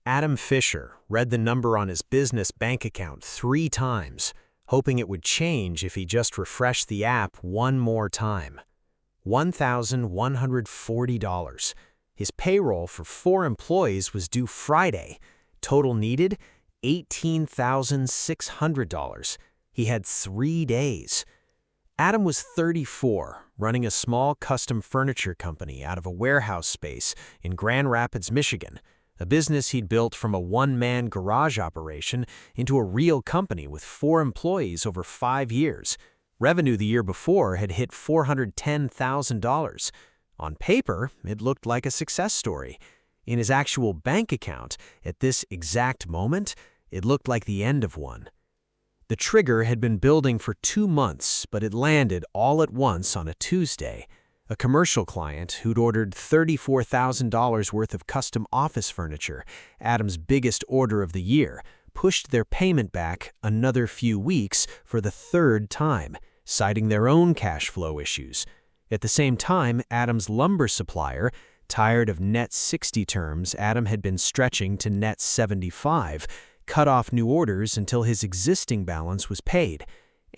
Adam Fisher read the number on his business bank account 3 times, hoping it would change if he just refreshed the app one more time. $1,140. His payroll for 4 employees was due Friday. Total needed, $18,600. He had 3 days. Adam was 34, running a small custom furniture company out of a warehouse space in Grand Rapids, Michigan, a business he'd built from a one-man garage operation into a real company with 4 employees over 5 years. Revenue the year before had hit $410,000. On paper, it looked like a success story. In his actual bank account, at this exact moment, it looked like the end of one. The trigger had been building for 2 months, but it landed all at once on a Tuesday. A commercial client who'd ordered $34,000 worth of custom office furniture, Adam's biggest order of the year, pushed their payment back another few weeks for the 3rd time, citing their own cash flow issues. At the same time, Adam's lumber supplier, tired of net 60 terms Adam had been stretching to net 75, cut off new orders until his existing balance was paid.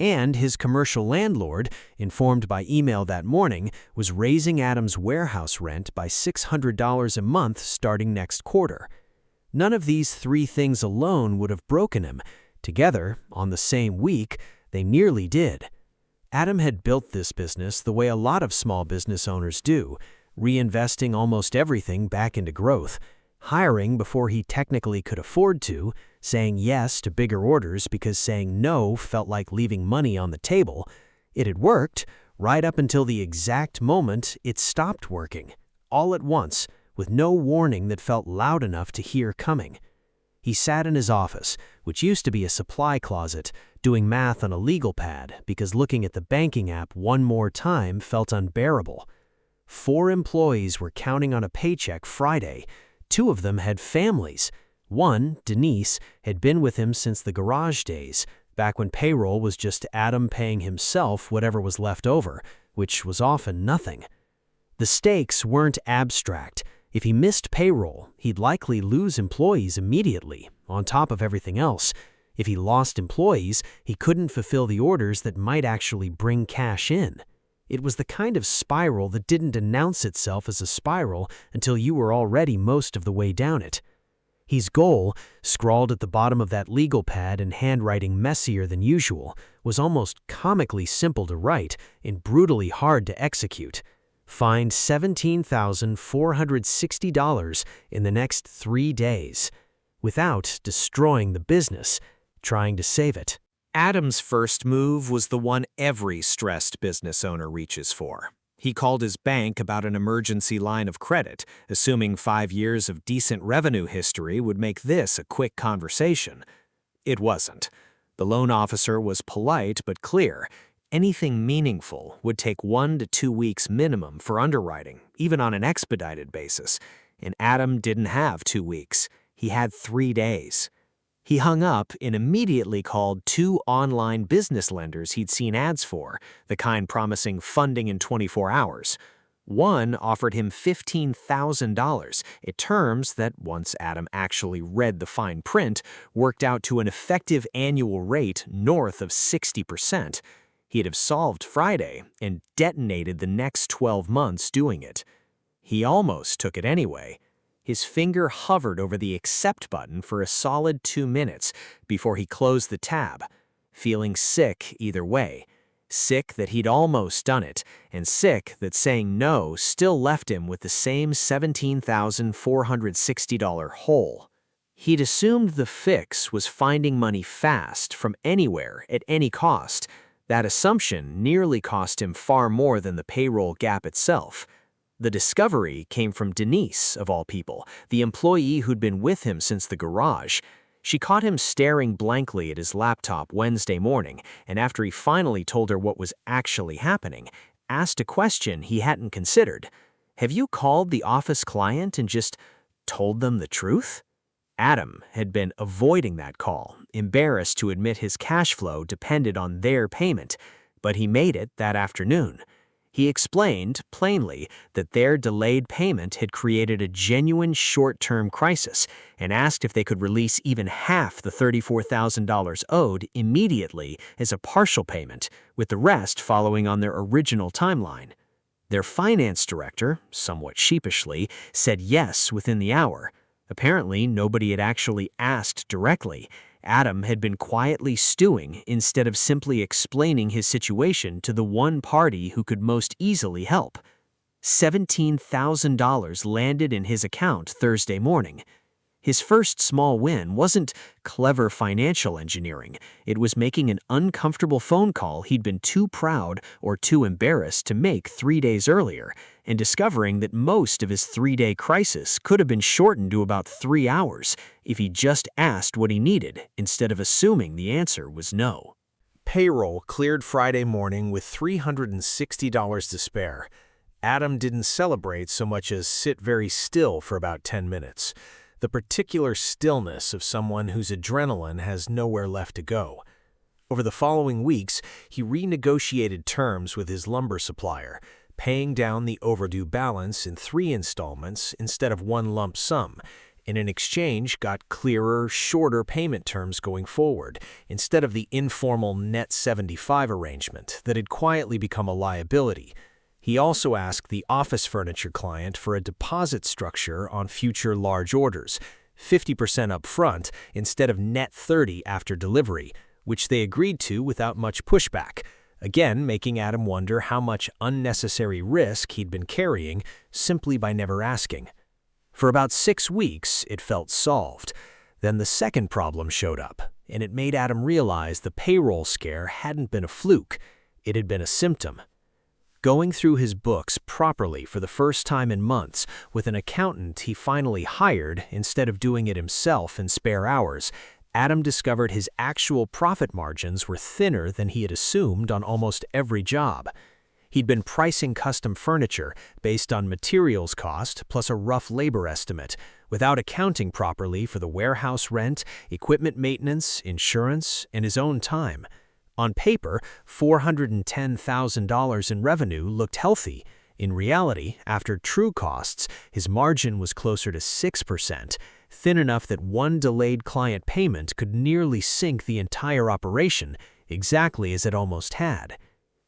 And his commercial landlord, informed by email that morning, was raising Adam's warehouse rent by $600 a month starting next quarter. None of these 3 things alone would have broken him. Together, on the same week, they nearly did. Adam had built this business the way a lot of small business owners do, reinvesting almost everything back into growth, hiring before he technically could afford to, saying yes to bigger orders because saying no felt like leaving money on the table. It had worked, right up until the exact moment it stopped working, all at once, with no warning that felt loud enough to hear coming. He sat in his office, which used to be a supply closet, doing math on a legal pad because looking at the banking app one more time felt unbearable. 4 employees were counting on a paycheck Friday. 2 of them had families. One, Denise, had been with him since the garage days, back when payroll was just Adam paying himself whatever was left over, which was often nothing. The stakes weren't abstract. If he missed payroll, he'd likely lose employees immediately, on top of everything else. If he lost employees, he couldn't fulfill the orders that might actually bring cash in. It was the kind of spiral that didn't announce itself as a spiral until you were already most of the way down it. His goal, scrawled at the bottom of that legal pad in handwriting messier than usual, was almost comically simple to write and brutally hard to execute. Find $17,460 in the next 3 days, without destroying the business, trying to save it. Adam's first move was the one every stressed business owner reaches for. He called his bank about an emergency line of credit, assuming 5 years of decent revenue history would make this a quick conversation. It wasn't. The loan officer was polite but clear. Anything meaningful would take 1 to 2 weeks minimum for underwriting, even on an expedited basis. And Adam didn't have 2 weeks. He had 3 days. He hung up and immediately called 2 online business lenders he'd seen ads for, the kind promising funding in 24 hours. One offered him $15,000 at terms that, once Adam actually read the fine print, worked out to an effective annual rate north of 60%. He'd have solved Friday and detonated the next 12 months doing it. He almost took it anyway. His finger hovered over the accept button for a solid 2 minutes before he closed the tab, feeling sick either way. Sick that he'd almost done it, and sick that saying no still left him with the same $17,460 hole. He'd assumed the fix was finding money fast from anywhere at any cost. That assumption nearly cost him far more than the payroll gap itself. The discovery came from Denise, of all people, the employee who'd been with him since the garage. She caught him staring blankly at his laptop Wednesday morning, and after he finally told her what was actually happening, asked a question he hadn't considered. "Have you called the office client and just told them the truth?" Adam had been avoiding that call, embarrassed to admit his cash flow depended on their payment, but he made it that afternoon. He explained, plainly, that their delayed payment had created a genuine short-term crisis and asked if they could release even half the $34,000 owed immediately as a partial payment, with the rest following on their original timeline. Their finance director, somewhat sheepishly, said yes within the hour. Apparently, nobody had actually asked directly. Adam had been quietly stewing instead of simply explaining his situation to the one party who could most easily help. $17,000 landed in his account Thursday morning. His first small win wasn't clever financial engineering. It was making an uncomfortable phone call he'd been too proud or too embarrassed to make 3 days earlier, and discovering that most of his 3-day crisis could have been shortened to about 3 hours if he just asked what he needed instead of assuming the answer was no. Payroll cleared Friday morning with $360 to spare. Adam didn't celebrate so much as sit very still for about 10 minutes. The particular stillness of someone whose adrenaline has nowhere left to go. Over the following weeks, he renegotiated terms with his lumber supplier, paying down the overdue balance in 3 installments instead of one lump sum, and in exchange got clearer, shorter payment terms going forward, instead of the informal net 75 arrangement that had quietly become a liability. He also asked the office furniture client for a deposit structure on future large orders, 50% up front instead of net 30 after delivery, which they agreed to without much pushback, again making Adam wonder how much unnecessary risk he'd been carrying simply by never asking. For about 6 weeks, it felt solved. Then the second problem showed up, and it made Adam realize the payroll scare hadn't been a fluke. It had been a symptom. Going through his books properly for the first time in months with an accountant he finally hired instead of doing it himself in spare hours, Adam discovered his actual profit margins were thinner than he had assumed on almost every job. He'd been pricing custom furniture based on materials cost plus a rough labor estimate, without accounting properly for the warehouse rent, equipment maintenance, insurance, and his own time. On paper, $410,000 in revenue looked healthy. In reality, after true costs, his margin was closer to 6%, thin enough that one delayed client payment could nearly sink the entire operation, exactly as it almost had.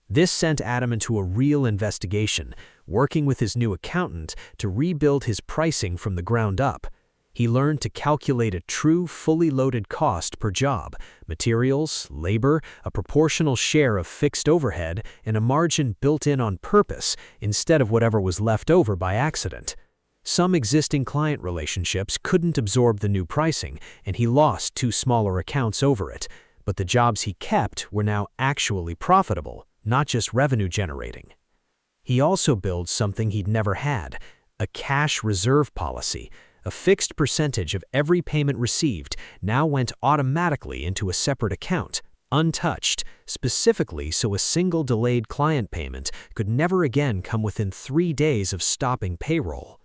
This sent Adam into a real investigation, working with his new accountant to rebuild his pricing from the ground up. He learned to calculate a true, fully loaded cost per job, materials, labor, a proportional share of fixed overhead, and a margin built in on purpose instead of whatever was left over by accident. Some existing client relationships couldn't absorb the new pricing, and he lost 2 smaller accounts over it, but the jobs he kept were now actually profitable, not just revenue generating. He also built something he'd never had, a cash reserve policy. A fixed percentage of every payment received now went automatically into a separate account, untouched, specifically so a single delayed client payment could never again come within 3 days of stopping payroll.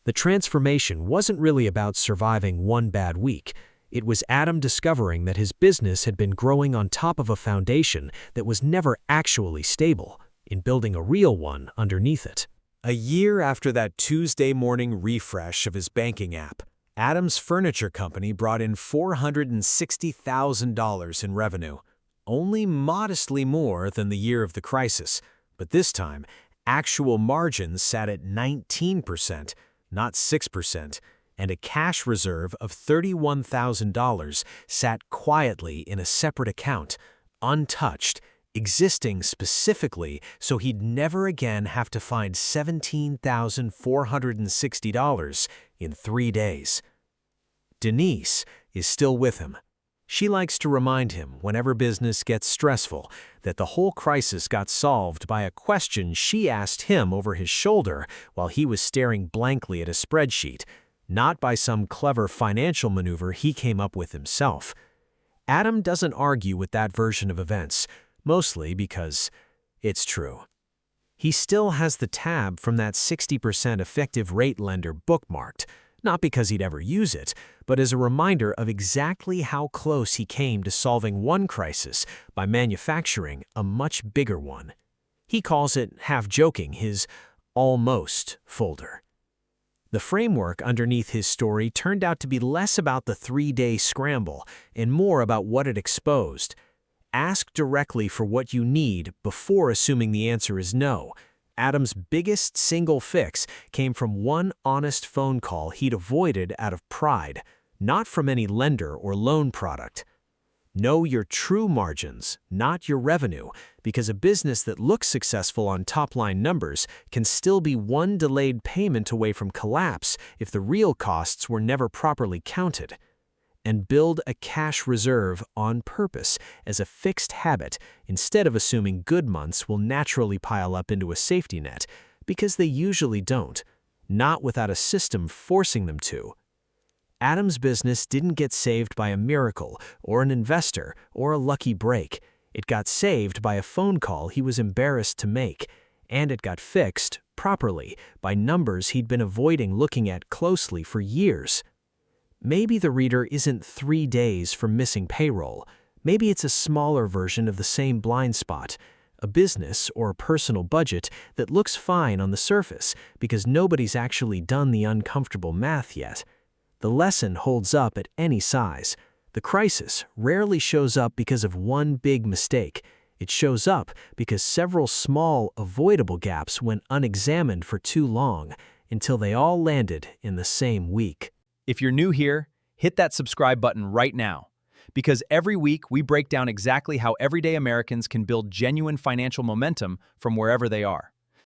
The transformation wasn't really about surviving one bad week. It was Adam discovering that his business had been growing on top of a foundation that was never actually stable, in building a real one underneath it. A year after that Tuesday morning refresh of his banking app, Adam's furniture company brought in $460,000 in revenue, only modestly more than the year of the crisis, but this time, actual margins sat at 19%, not 6%, and a cash reserve of $31,000 sat quietly in a separate account, untouched, existing specifically so he'd never again have to find $17,460 in 3 days. Denise is still with him. She likes to remind him whenever business gets stressful that the whole crisis got solved by a question she asked him over his shoulder while he was staring blankly at a spreadsheet, not by some clever financial maneuver he came up with himself. Adam doesn't argue with that version of events, mostly because it's true. He still has the tab from that 60% effective rate lender bookmarked, not because he'd ever use it, but as a reminder of exactly how close he came to solving one crisis by manufacturing a much bigger one. He calls it, half joking, his almost folder. The framework underneath his story turned out to be less about the 3-day scramble and more about what it exposed. Ask directly for what you need before assuming the answer is no. Adam's biggest single fix came from one honest phone call he'd avoided out of pride, not from any lender or loan product. Know your true margins, not your revenue, because a business that looks successful on top-line numbers can still be one delayed payment away from collapse if the real costs were never properly counted. And build a cash reserve on purpose as a fixed habit instead of assuming good months will naturally pile up into a safety net, because they usually don't, not without a system forcing them to. Adam's business didn't get saved by a miracle or an investor or a lucky break. It got saved by a phone call he was embarrassed to make, and it got fixed, properly, by numbers he'd been avoiding looking at closely for years. Maybe the reader isn't 3 days from missing payroll. Maybe it's a smaller version of the same blind spot, a business or a personal budget that looks fine on the surface because nobody's actually done the uncomfortable math yet. The lesson holds up at any size. The crisis rarely shows up because of one big mistake. It shows up because several small, avoidable gaps went unexamined for too long until they all landed in the same week. If you're new here, hit that subscribe button right now, because every week we break down exactly how everyday Americans can build genuine financial momentum from wherever they are.